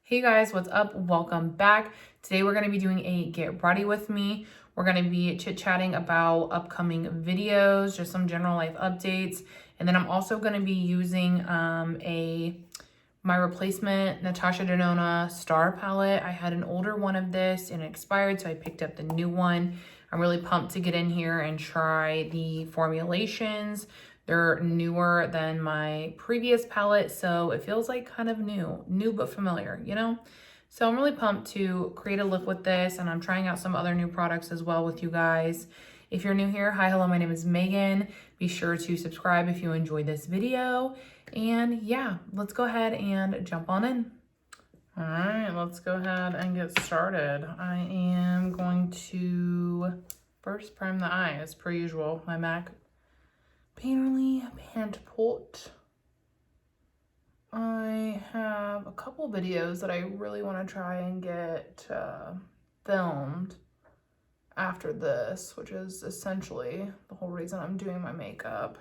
Hey guys, what's up? Welcome back. Today we're going to be doing a get ready with me. We're going to be chit-chatting about upcoming videos, just some general life updates. And then I'm also going to be using my replacement Natasha Denona Star palette. I had an older one of this and it expired, so I picked up the new one. I'm really pumped to get in here and try the formulations. They're newer than my previous palette, so it feels like kind of new but familiar, you know? So I'm really pumped to create a look with this, and I'm trying out some other new products as well with you guys. If you're new here, hi, hello, my name is Megan. Be sure to subscribe if you enjoyed this video. And yeah, let's go ahead and jump on in. All right, let's go ahead and get started. I am going to first prime the eye as per usual. My MAC Painterly Pant Pot. I have a couple videos that I really want to try and get filmed after this, which is essentially the whole reason I'm doing my makeup.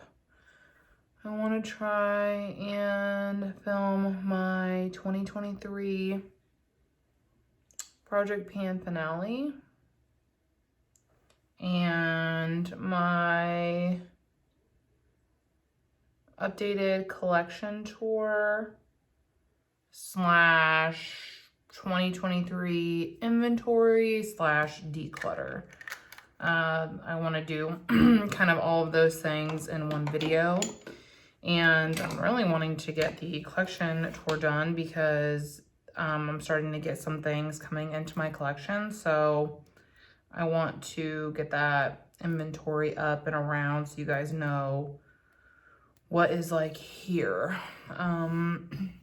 I want to try and film my 2023 Project Pan finale and my updated collection tour / 2023 inventory / declutter. I want to do kind of all of those things in one video. And I'm really wanting to get the collection tour done because I'm starting to get some things coming into my collection. So I want to get that inventory up and around so you guys know what is like here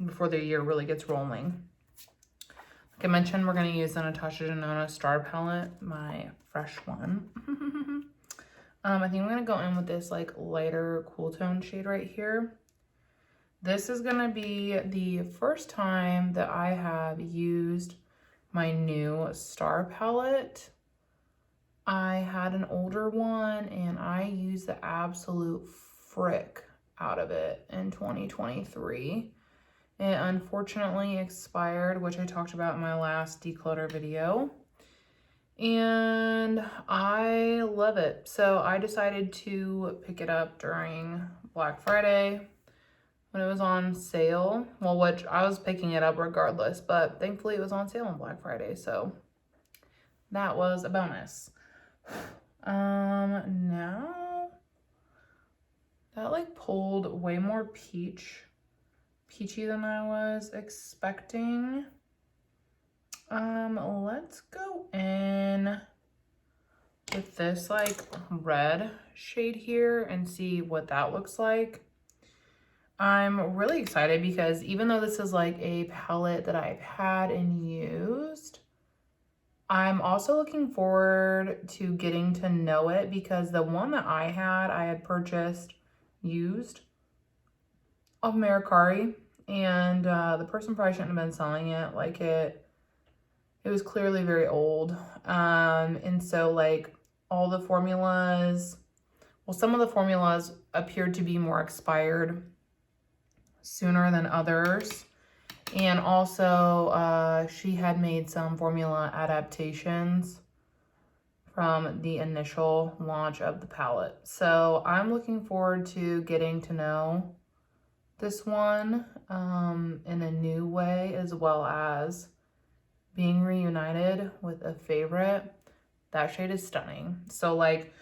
before the year really gets rolling. Like I mentioned, we're going to use the Natasha Denona Star Palette, my fresh one. I think I'm going to go in with this like lighter cool tone shade right here. This is going to be the first time that I have used my new Star Palette. I had an older one and I used the absolute frick out of it in 2023. It unfortunately expired, which I talked about in my last declutter video. And I love it. So I decided to pick it up during Black Friday when it was on sale. Well, which I was picking it up regardless, but thankfully it was on sale on Black Friday. So that was a bonus. Now that like pulled way more peachy than I was expecting. Let's go in with this like red shade here and see what that looks like. I'm really excited because even though this is like a palette that I've had and used, I'm also looking forward to getting to know it because the one that I had purchased used of Mercari, and the person probably shouldn't have been selling it. Like it was clearly very old. And so like all the formulas, well, some of the formulas appeared to be more expired sooner than others. And also she had made some formula adaptations from the initial launch of the palette. So I'm looking forward to getting to know this one in a new way, as well as being reunited with a favorite. That shade is stunning. So like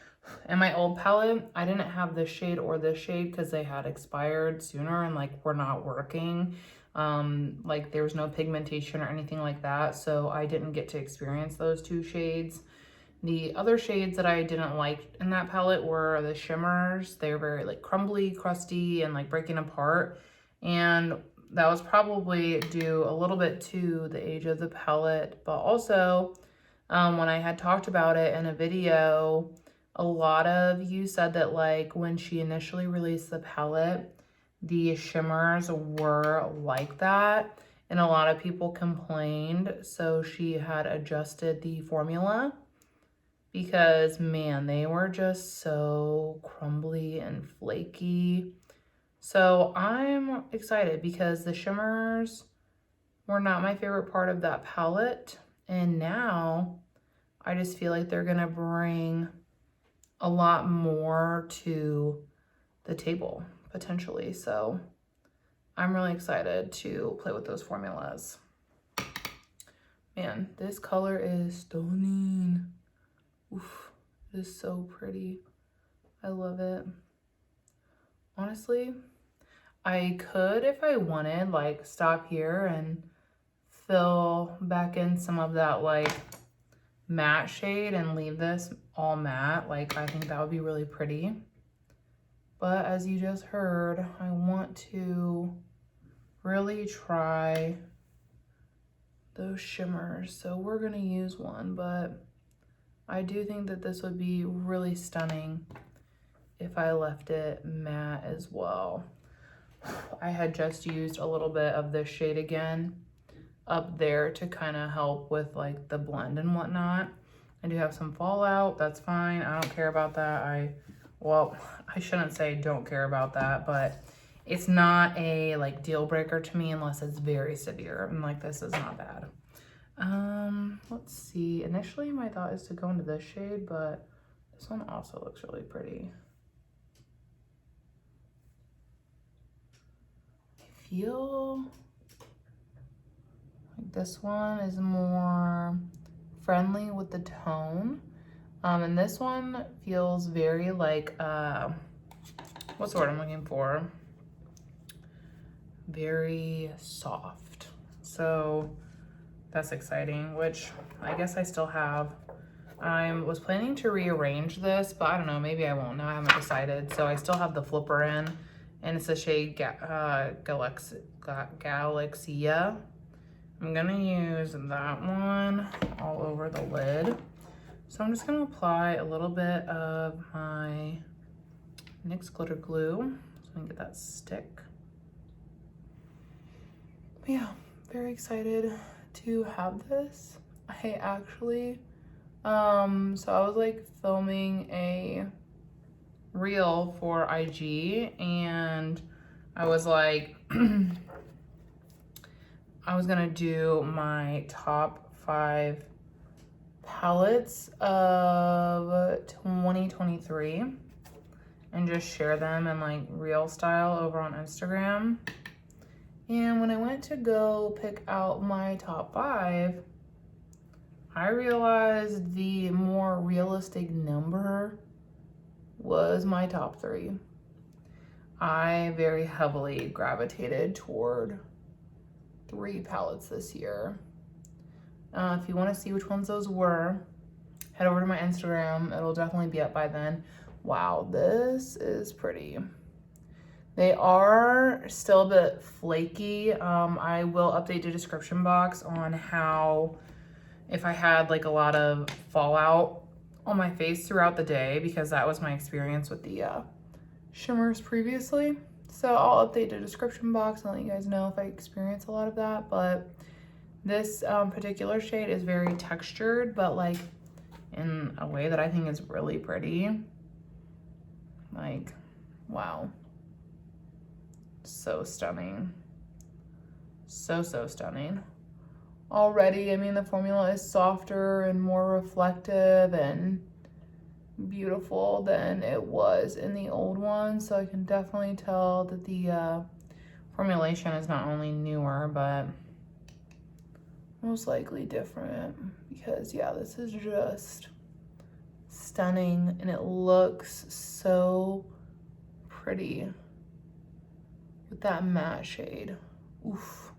in my old palette, I didn't have this shade or this shade because they had expired sooner and like were not working. Like there was no pigmentation or anything like that. So I didn't get to experience those two shades. The other shades that I didn't like in that palette were the shimmers. They're very like crumbly, crusty, and like breaking apart. And that was probably due a little bit to the age of the palette, but also when I had talked about it in a video, a lot of you said that like when she initially released the palette, the shimmers were like that, and a lot of people complained. So she had adjusted the formula because man, they were just so crumbly and flaky. So I'm excited because the shimmers were not my favorite part of that palette. And now I just feel like they're gonna bring a lot more to the table, potentially. So I'm really excited to play with those formulas. Man, this color is stunning. Oof, it is so pretty. I love it. Honestly, I could, if I wanted, like stop here and fill back in some of that like matte shade and leave this all matte. Like, I think that would be really pretty. But as you just heard, I want to really try those shimmers. So we're gonna use one, but I do think that this would be really stunning if I left it matte as well. I had just used a little bit of this shade again up there to kind of help with like the blend and whatnot. I do have some fallout, that's fine. I don't care about that. Well, I shouldn't say don't care about that, but it's not a like deal breaker to me unless it's very severe. And like, this is not bad. Let's see. Initially my thought is to go into this shade, but this one also looks really pretty. I feel like this one is more friendly with the tone. And this one feels very like, what's the word I'm looking for? Very soft. So that's exciting, which I guess I still have. I was planning to rearrange this, but I don't know, maybe I won't. Now I haven't decided. So I still have the flipper in, and it's the shade Galaxia. I'm gonna use that one all over the lid. So I'm just gonna apply a little bit of my NYX glitter glue so I can get that stick. But yeah, very excited to have this. I actually, so I was like filming a reel for IG, and I was like, I was gonna do my top 5 palettes of 2023 and just share them in like reel style over on Instagram. And when I went to go pick out my top 5, I realized the more realistic number was my top 3. I very heavily gravitated toward 3 palettes this year. If you want to see which ones those were, head over to my Instagram. It'll definitely be up by then. Wow, this is pretty. They are still a bit flaky. I will update the description box on how, if I had like a lot of fallout on my face throughout the day, because that was my experience with the shimmers previously. So I'll update the description box and let you guys know if I experience a lot of that. But this particular shade is very textured, but like in a way that I think is really pretty. Like, wow. So stunning. So stunning. Already, I mean, the formula is softer and more reflective and beautiful than it was in the old one. So I can definitely tell that the formulation is not only newer, but most likely different, because yeah, this is just stunning and it looks so pretty with that matte shade. Oof,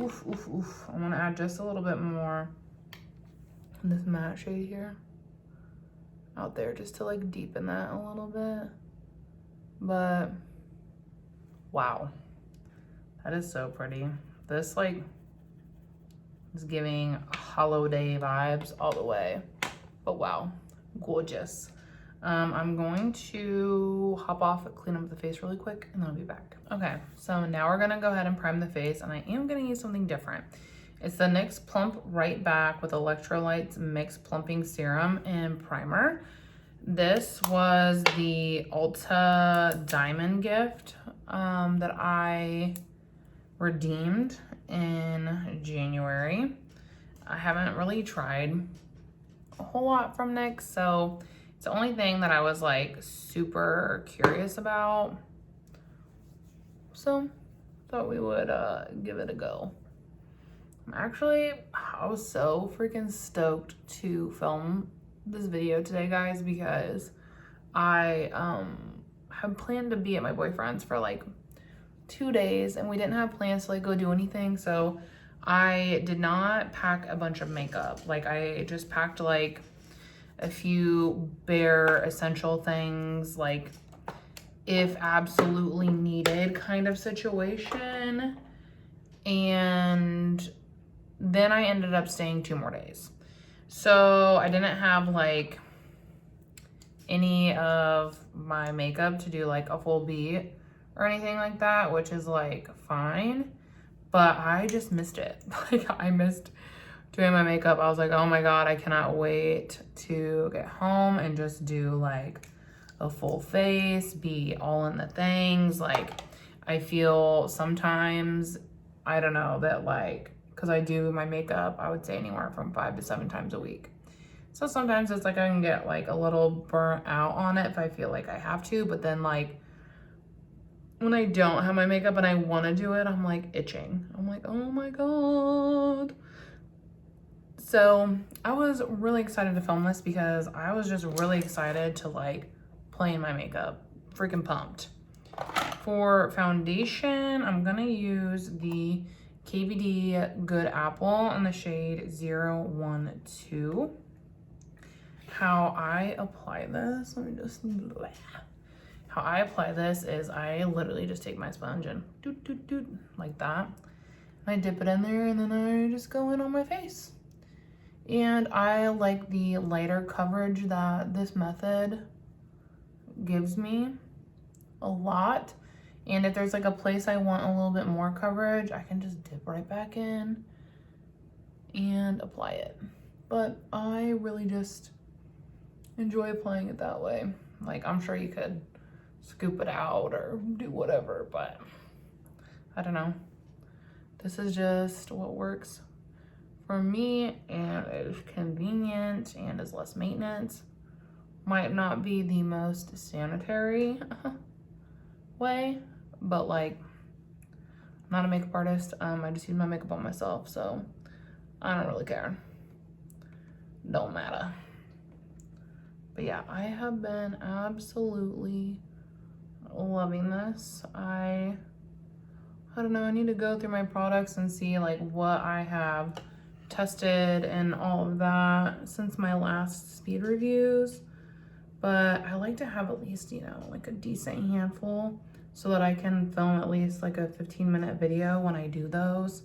oof, oof, oof. I'm gonna add just a little bit more in this matte shade here out there just to like deepen that a little bit. But wow, that is so pretty. This like is giving holiday vibes all the way. But wow, gorgeous. I'm going to hop off, clean up the face really quick, and then I'll be back. Okay, so now we're gonna go ahead and prime the face, and I am gonna use something different. It's the NYX Plump Right Back with Electrolytes Mix Plumping Serum and Primer. This was the Ulta Diamond gift that I redeemed, in January. I haven't really tried a whole lot from NYX, so it's the only thing that I was like super curious about. So thought we would give it a go. Actually, I was so freaking stoked to film this video today, guys, because I had planned to be at my boyfriend's for like 2 days, and we didn't have plans to like go do anything, so I did not pack a bunch of makeup. Like, I just packed like a few bare essential things, like if absolutely needed kind of situation. And then I ended up staying 2 more days. So I didn't have like any of my makeup to do like a full beat or anything like that, which is like fine, but I just missed it. Like, I missed doing my makeup. I was like, oh my God, I cannot wait to get home and just do like a full face, be all in the things. Like, I feel sometimes, I don't know, that like, because I do my makeup, I would say anywhere from 5 to 7 times a week. So sometimes it's like I can get like a little burnt out on it if I feel like I have to, but then like when I don't have my makeup and I want to do it, I'm like itching. I'm like, oh my God. So I was really excited to film this because I was just really excited to like play in my makeup. Freaking pumped. For foundation, I'm gonna use the KVD Good Apple in the shade 012. How I apply this, let me just, how I apply this is I literally just take my sponge and doot, doot, doot, like that. I dip it in there and then I just go in on my face. And I like the lighter coverage that this method gives me a lot. And if there's like a place I want a little bit more coverage, I can just dip right back in and apply it. But I really just enjoy applying it that way. Like, I'm sure you could scoop it out or do whatever, but I don't know. This is just what works for me, and is convenient and is less maintenance. Might not be the most sanitary way, but like, I'm not a makeup artist. I just use my makeup on myself, so I don't really care. Don't matter. But yeah, I have been absolutely loving this. I don't know, I need to go through my products and see like what I have tested and all of that since my last speed reviews. But I like to have at least, you know, like a decent handful so that I can film at least like a 15-minute video when I do those.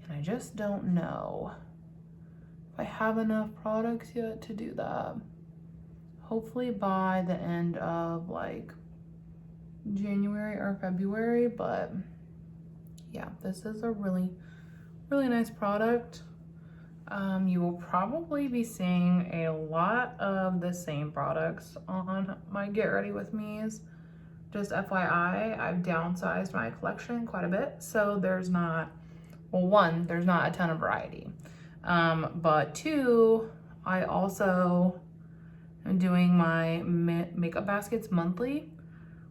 And I just don't know if I have enough products yet to do that. Hopefully by the end of like January or February, but yeah, this is a really nice product. You will probably be seeing a lot of the same products on my Get Ready With Me's. Just FYI, I've downsized my collection quite a bit, so there's not, well, 1, there's not a ton of variety. But 2, I also am doing my makeup baskets monthly,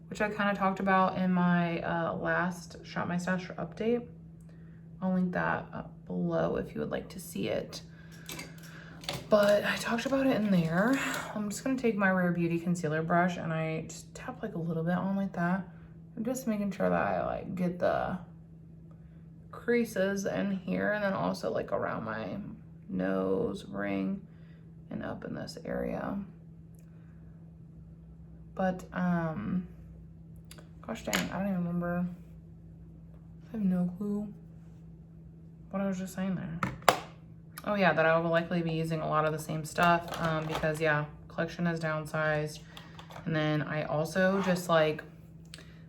which I kind of talked about in my last Shop My Stash update. I'll link that up below if you would like to see it. But I talked about it in there. I'm just gonna take my Rare Beauty concealer brush and I just tap like a little bit on like that. I'm just making sure that I like get the creases in here and then also like around my nose ring and up in this area. But gosh dang, I don't even remember. I have no clue what I was just saying there. Oh yeah, that I will likely be using a lot of the same stuff because yeah, collection is downsized. And then I also just like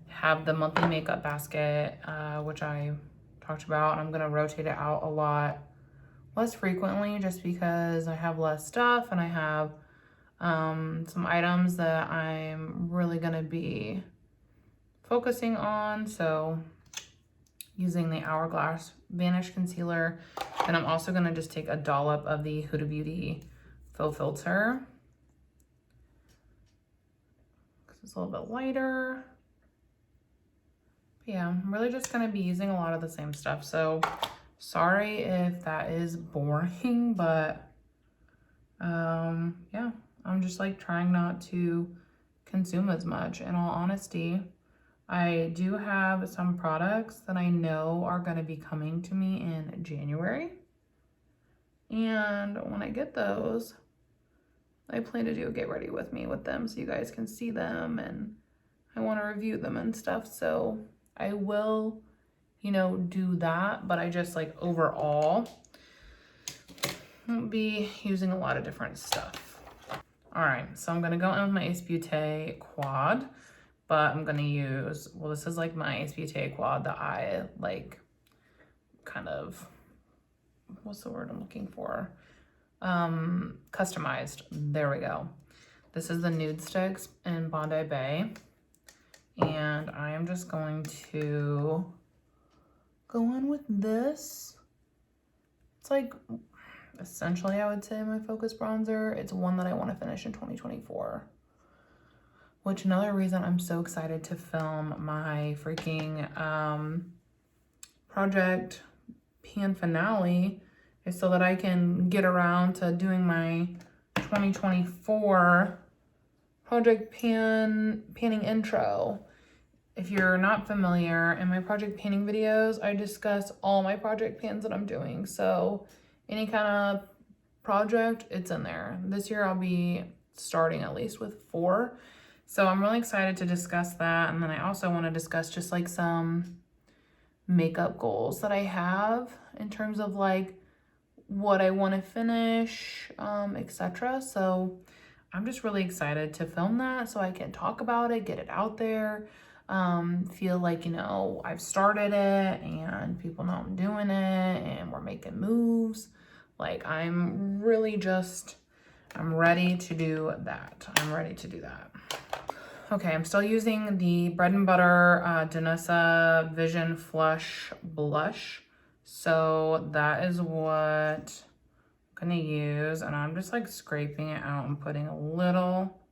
have the monthly makeup basket, which I talked about. I'm gonna rotate it out a lot less frequently just because I have less stuff and I have some items that I'm really gonna be focusing on. So using the Hourglass Vanish Concealer. And I'm also gonna just take a dollop of the Huda Beauty Faux Filter. Because it's a little bit lighter. But yeah, I'm really just gonna be using a lot of the same stuff. So sorry if that is boring, but yeah, I'm just like trying not to consume as much. In all honesty, I do have some products that I know are going to be coming to me in January. And when I get those, I plan to do a get ready with me with them so you guys can see them, and I want to review them and stuff. So I will, you know, do that, but I just like overall won't be using a lot of different stuff. All right, so I'm going to go in with my Ace Beauté Quad. But I'm gonna use, well, this is like my Ace Beauté Quad that I like kind of, what's the word I'm looking for? Customized. There we go. This is the Nude Sticks in Bondie Bae. And I am just going to go in with this. It's like, essentially, I would say my focus bronzer. It's one that I want to finish in 2024. Which another reason I'm so excited to film my freaking project pan finale is so that I can get around to doing my 2024 project panning intro. If you're not familiar, in my project panning videos, I discuss all my project pans that I'm doing. So any kind of project, it's in there. This year I'll be starting at least with 4. So I'm really excited to discuss that. And then I also want to discuss just like some makeup goals that I have in terms of like what I want to finish, etc. So I'm just really excited to film that so I can talk about it, get it out there, feel like, you know, I've started it and people know I'm doing it and we're making moves. Like I'm really just, I'm ready to do that. I'm ready to do that. Okay, I'm still using the Bread and Butter Denona Vision Flush Blush. So that is what I'm gonna use. And I'm just like scraping it out and putting a little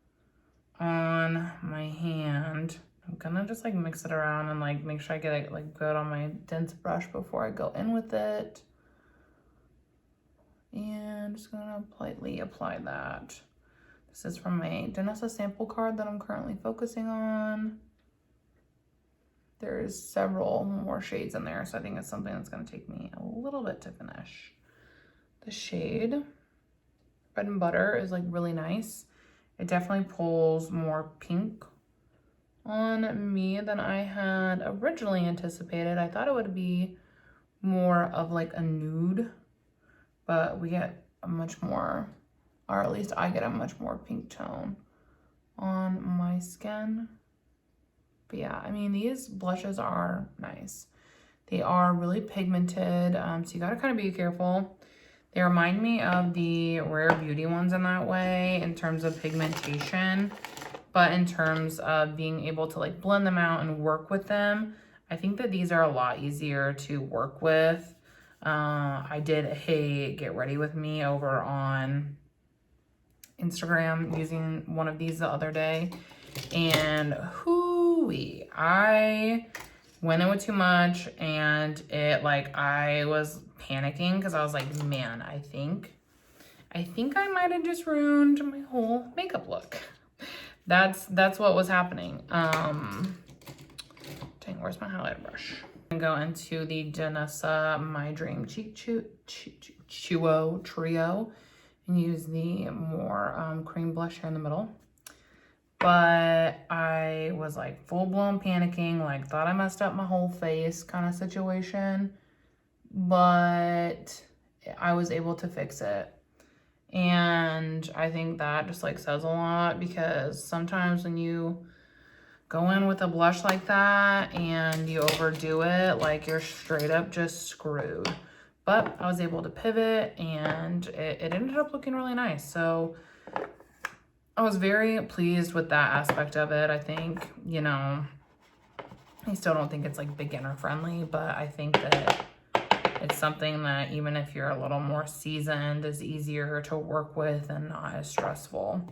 on my hand. I'm gonna just like mix it around and like make sure I get it like good on my dense brush before I go in with it. And just gonna lightly apply that. This is from my Denona sample card that I'm currently focusing on. There's several more shades in there, so I think it's something that's gonna take me a little bit to finish. The shade Bread and Butter is like really nice. It definitely pulls more pink on me than I had originally anticipated. I thought it would be more of like a nude, but we get a much more, or at least I get a much more pink tone on my skin. But yeah, I mean, these blushes are nice. They are really pigmented, so you gotta kind of be careful. They remind me of the Rare Beauty ones in that way in terms of pigmentation, but in terms of being able to like blend them out and work with them, I think that these are a lot easier to work with. I did a get ready with me over on Instagram using one of these the other day, and hooey, I went in with too much, and it like I was panicking because I was like, man, I think I might have just ruined my whole makeup look. That's what was happening. Dang, where's my highlighter brush? I'm gonna go into the Denona My Dream Cheek Chuo Trio and use the more cream blush here in the middle. But I was like full-blown panicking, like thought I messed up my whole face kind of situation. But I was able to fix it. And I think that just like says a lot, because sometimes when you go in with a blush like that and you overdo it, like you're straight up just screwed. But I was able to pivot, and it ended up looking really nice. So I was very pleased with that aspect of it. I think, you know, I still don't think it's like beginner friendly, but I think that it's something that even if you're a little more seasoned, is easier to work with and not as stressful.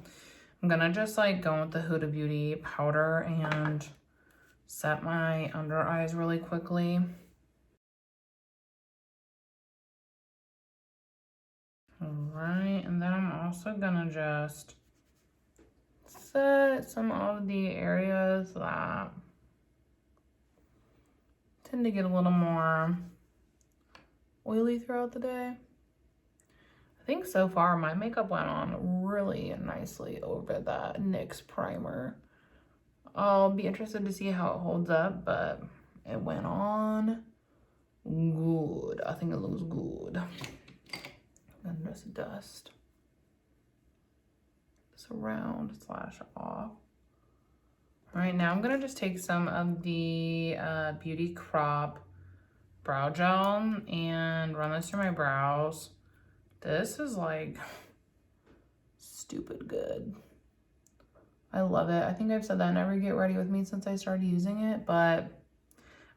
I'm gonna just like go with the Huda Beauty powder and set my under eyes really quickly. All right, and then I'm also gonna just set some of the areas that tend to get a little more oily throughout the day. I think so far my makeup went on really nicely over that NYX primer. I'll be interested to see how it holds up, but it went on good. I think it looks good. And just dust this around / off. All right, now I'm gonna just take some of the Beauty Crop brow gel and run this through my brows. This is like stupid good. I love it. I think I've said that in every Get Ready With Me since I started using it, but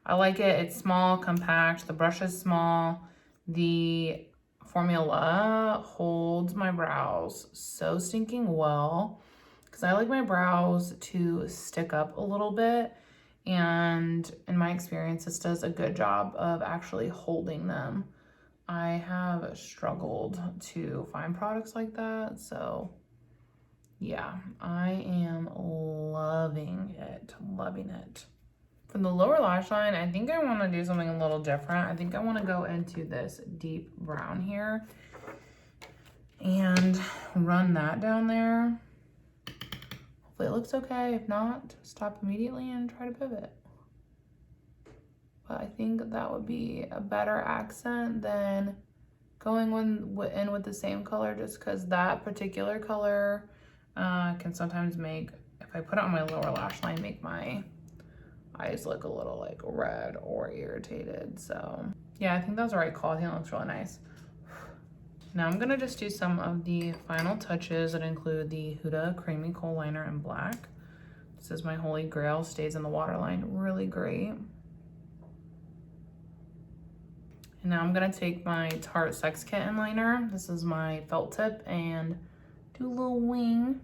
I like it. It's small, compact. The brush is small. The formula holds my brows so stinking well because I like my brows to stick up a little bit. And in my experience, this does a good job of actually holding them. I have struggled to find products like that. So yeah, I am loving it, loving it. For the lower lash line, I think I want to do something a little different. I think I want to go into this deep brown here and run that down there. Hopefully it looks okay. If not, stop immediately and try to pivot. But I think that would be a better accent than going in with the same color, just because that particular color can sometimes make, if I put it on my lower lash line, make my eyes look a little like red or irritated. So yeah, I think that's the right call. I think it looks really nice. Now I'm gonna just do some of the final touches that include the Huda Creamy Khol Liner in black. This is my holy grail, stays in the waterline really great. And now I'm gonna take my Tarte Sex Kitten liner. This is my felt tip, and do a little wing.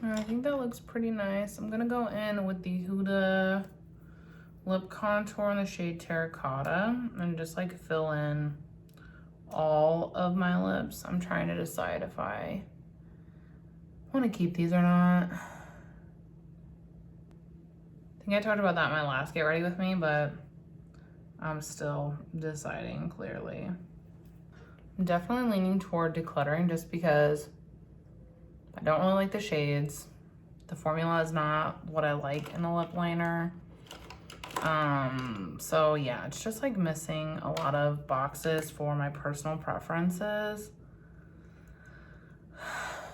And I think that looks pretty nice. I'm gonna go in with the Huda lip contour in the shade Terracotta and just like fill in all of my lips. I'm trying to decide if I want to keep these or not. I think I talked about that in my last Get Ready With Me, but I'm still deciding clearly. I'm definitely leaning toward decluttering just because I don't really like the shades. The formula is not what I like in a lip liner. So yeah, it's just like missing a lot of boxes for my personal preferences.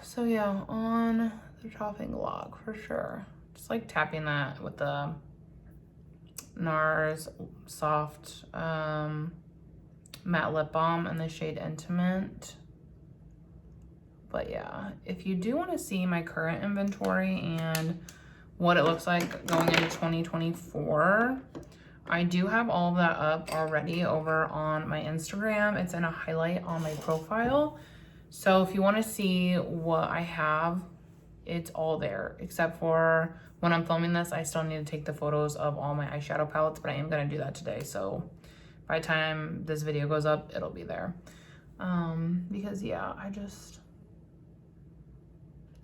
So yeah, on the chopping block for sure. Just like tapping that with the NARS Soft Matte Lip Balm in the shade Intimate. But yeah, if you do want to see my current inventory and what it looks like going into 2024, I do have all of that up already over on my Instagram. It's in a highlight on my profile. So if you want to see what I have, it's all there, except for when I'm filming this, I still need to take the photos of all my eyeshadow palettes, but I am going to do that today. So by the time this video goes up, it'll be there. Because yeah,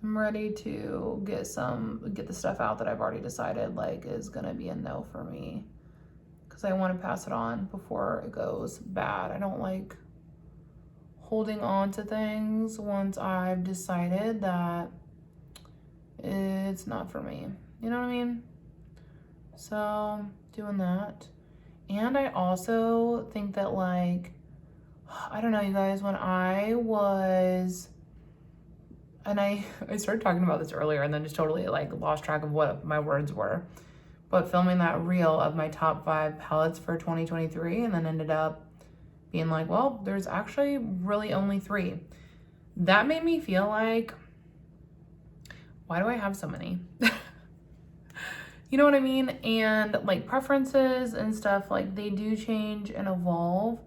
I'm ready to get the stuff out that I've already decided like is gonna be a no for me, because I want to pass it on before it goes bad. I don't like holding on to things once I've decided that it's not for me. You know what I mean? So doing that. And I also think that like, I don't know, you guys, when I was, and I started talking about this earlier and then just totally like lost track of what my words were. But filming that reel of my top 5 palettes for 2023 and then ended up being like, well, there's actually really only 3. That made me feel like, why do I have so many? You know what I mean? And like preferences and stuff, like they do change and evolve.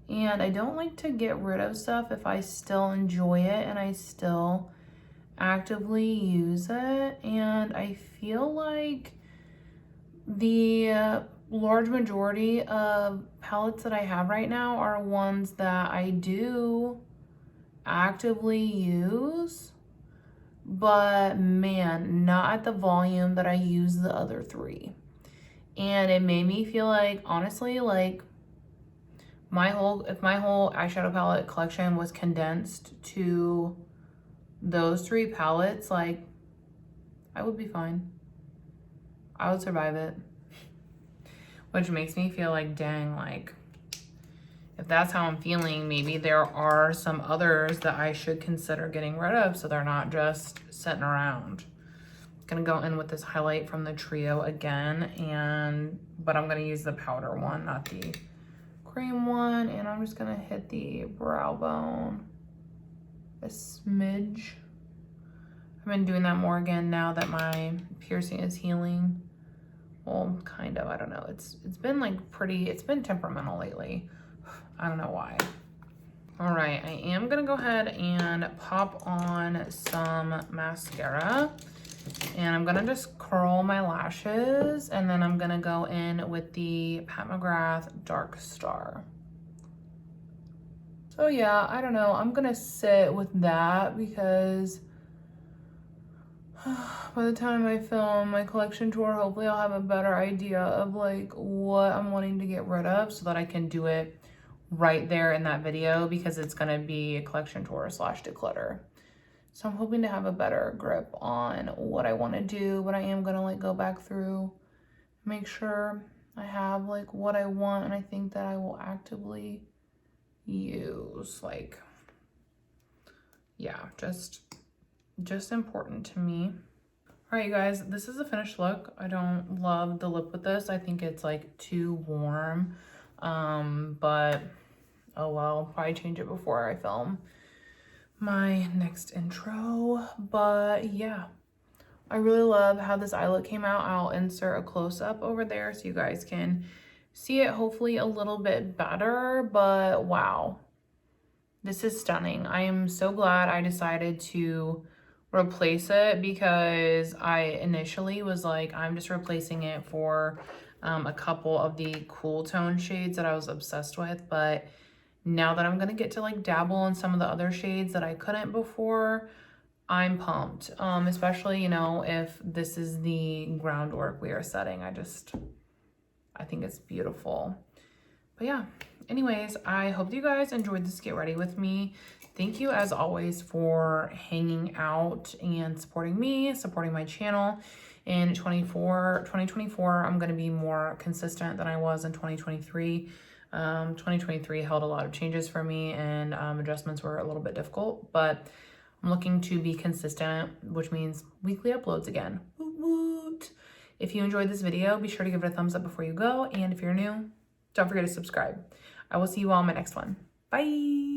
And I don't like to get rid of stuff if I still enjoy it and I still actively use it. And I feel like the large majority of palettes that I have right now are ones that I do actively use, but man, not at the volume that I use the other 3. And it made me feel like, honestly, like if my whole eyeshadow palette collection was condensed to those 3 palettes, like I would be fine. I would survive it. Which makes me feel like, dang, like if that's how I'm feeling, maybe there are some others that I should consider getting rid of so they're not just sitting around. I'm gonna go in with this highlight from the trio again, but I'm gonna use the powder one, not the cream one, and I'm just gonna hit the brow bone a smidge. I've been doing that more again now that my piercing is healing. Well, kind of, I don't know. It's been like it's been temperamental lately. I don't know why. All right, I am gonna go ahead and pop on some mascara, and I'm gonna just curl my lashes, and then I'm gonna go in with the Pat McGrath Dark Star. So yeah, I don't know, I'm gonna sit with that because by the time I film my collection tour, hopefully I'll have a better idea of like what I'm wanting to get rid of so that I can do it right there in that video, because it's gonna be a collection tour / declutter. So I'm hoping to have a better grip on what I wanna do, but I am gonna like go back through, make sure I have like what I want and I think that I will actively use. Like, yeah, just important to me. All right, you guys, this is a finished look. I don't love the lip with this. I think it's like too warm, but oh well, probably change it before I film my next intro. But yeah, I really love how this eye look came out. I'll insert a close-up over there so you guys can see it hopefully a little bit better, but wow, this is stunning. I am so glad I decided to replace it, because I initially was like, I'm just replacing it for a couple of the cool tone shades that I was obsessed with, but now that I'm gonna get to like dabble in some of the other shades that I couldn't before, I'm pumped. Especially, you know, if this is the groundwork we are setting. I think it's beautiful. But yeah, anyways, I hope you guys enjoyed this Get Ready with me. Thank you as always for hanging out and supporting me, supporting my channel. In 2024, I'm gonna be more consistent than I was in 2023. 2023 held a lot of changes for me, and adjustments were a little bit difficult, but I'm looking to be consistent, which means weekly uploads again. Woot woot. If you enjoyed this video, be sure to give it a thumbs up before you go, and if you're new, don't forget to subscribe. I will see you all in my next one. Bye.